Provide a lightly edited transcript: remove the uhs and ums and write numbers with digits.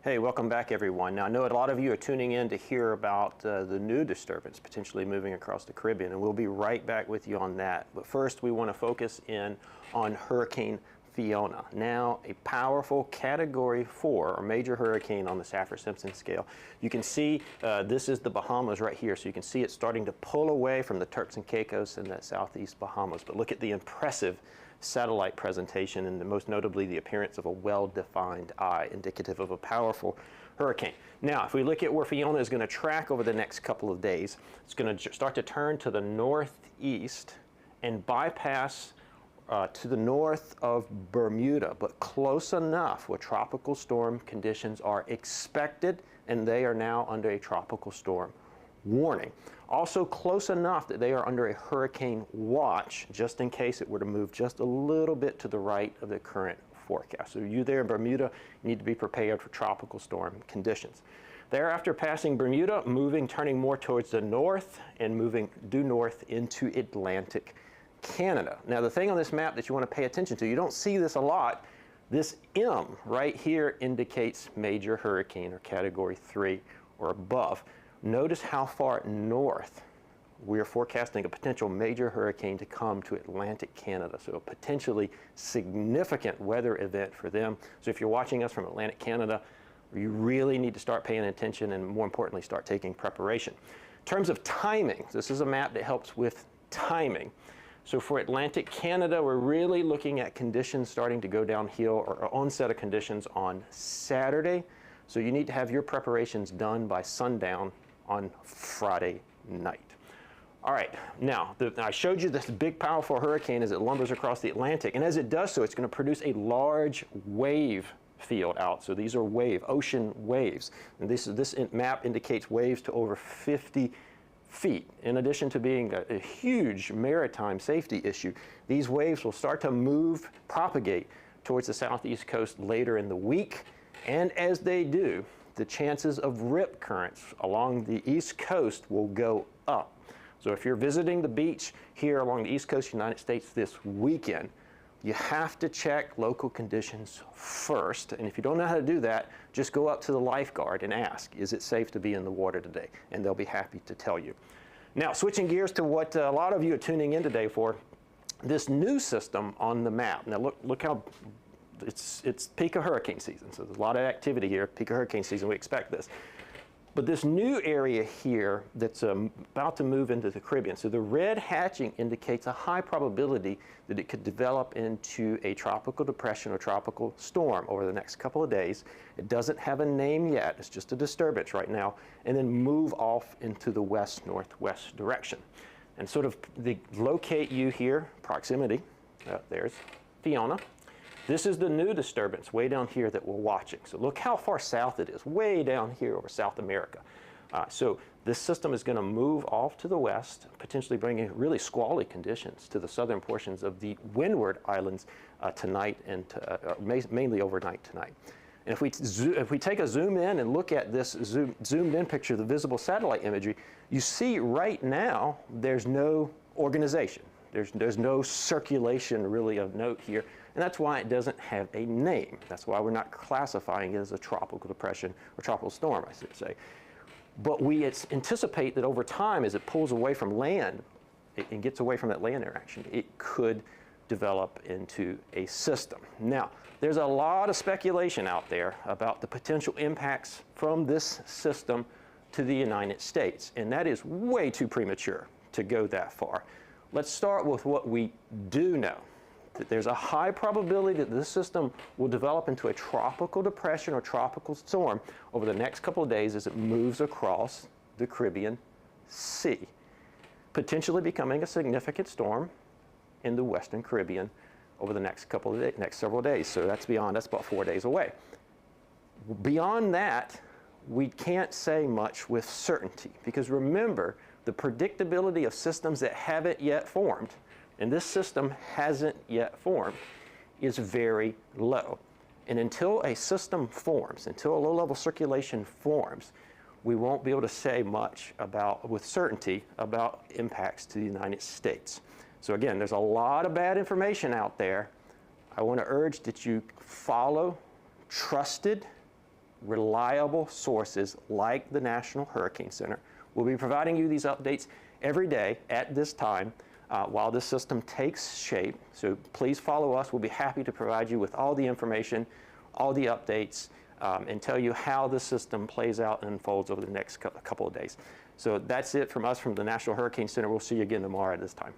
Hey, welcome back everyone. Now I know a lot of you are tuning in to hear about the new disturbance potentially moving across the Caribbean, and we'll be right back with you on that. But first we want to focus in on Hurricane Fiona. Now a powerful Category 4 or major hurricane on the Saffir-Simpson scale. You can see this is the Bahamas right here, so you can see it starting to pull away from the Turks and Caicos and the southeast Bahamas. But look at the impressive satellite presentation, and most notably the appearance of a well-defined eye, indicative of a powerful hurricane. Now, if we look at where Fiona is going to track over the next couple of days, it's going to start to turn to the northeast and bypass to the north of Bermuda, but close enough where tropical storm conditions are expected, and they are now under a tropical storm warning. Also close enough that they are under a hurricane watch, just in case it were to move just a little bit to the right of the current forecast. So you there in Bermuda need to be prepared for tropical storm conditions. Thereafter, passing Bermuda, turning more towards the north and moving due north into Atlantic Canada. Now the thing on this map that you want to pay attention to, you don't see this a lot, this M right here indicates major hurricane or Category 3 or above. Notice how far north we are forecasting a potential major hurricane to come to Atlantic Canada, so a potentially significant weather event for them. So if you're watching us from Atlantic Canada, you really need to start paying attention and, more importantly, start taking preparation. In terms of timing, this is a map that helps with timing. So for Atlantic Canada, we're really looking at conditions starting to go downhill, or onset of conditions on Saturday. So you need to have your preparations done by sundown on Friday night. All right, now I showed you this big powerful hurricane as it lumbers across the Atlantic, and as it does so, it's going to produce a large wave field out. So these are ocean waves, and this map indicates waves to over 50 feet. In addition to being a huge maritime safety issue, these waves will start to propagate towards the southeast coast later in the week, and as they do, the chances of rip currents along the east coast will go up. So if you're visiting the beach here along the east coast of the United States this weekend, you have to check local conditions first. And if you don't know how to do that, just go up to the lifeguard and ask, is it safe to be in the water today? And they'll be happy to tell you. Now, switching gears to what a lot of you are tuning in today for, this new system on the map. Now look how it's peak of hurricane season, so there's a lot of activity here, peak of hurricane season, we expect this. But this new area here that's about to move into the Caribbean, so the red hatching indicates a high probability that it could develop into a tropical depression or tropical storm over the next couple of days. It doesn't have a name yet, it's just a disturbance right now, and then move off into the west-northwest direction. And sort of locate you here, proximity, there's Fiona. This is the new disturbance way down here that we're watching. So look how far south it is, way down here over South America. So this system is going to move off to the west, potentially bringing really squally conditions to the southern portions of the Windward Islands tonight, and mainly overnight tonight. And if we take a zoom in and look at this zoomed in picture, the visible satellite imagery, you see right now there's no organization. There's no circulation really of note here. And that's why it doesn't have a name. That's why we're not classifying it as a tropical depression or tropical storm, I should say. But we anticipate that over time, as it pulls away from land and gets away from that land interaction, it could develop into a system. Now, there's a lot of speculation out there about the potential impacts from this system to the United States, and that is way too premature to go that far. Let's start with what we do know. That there's a high probability that this system will develop into a tropical depression or tropical storm over the next couple of days as it moves across the Caribbean Sea, potentially becoming a significant storm in the Western Caribbean over the next several days. So that's about 4 days away. Beyond that, we can't say much with certainty, because remember, the predictability of systems that haven't yet formed, and this system hasn't yet formed, is very low. And until a system forms, until a low-level circulation forms, we won't be able to say much with certainty about impacts to the United States. So again, there's a lot of bad information out there. I want to urge that you follow trusted, reliable sources like the National Hurricane Center. We'll be providing you these updates every day at this time while this system takes shape. So please follow us. We'll be happy to provide you with all the information, all the updates, and tell you how the system plays out and unfolds over the next couple of days. So that's it from us from the National Hurricane Center. We'll see you again tomorrow at this time.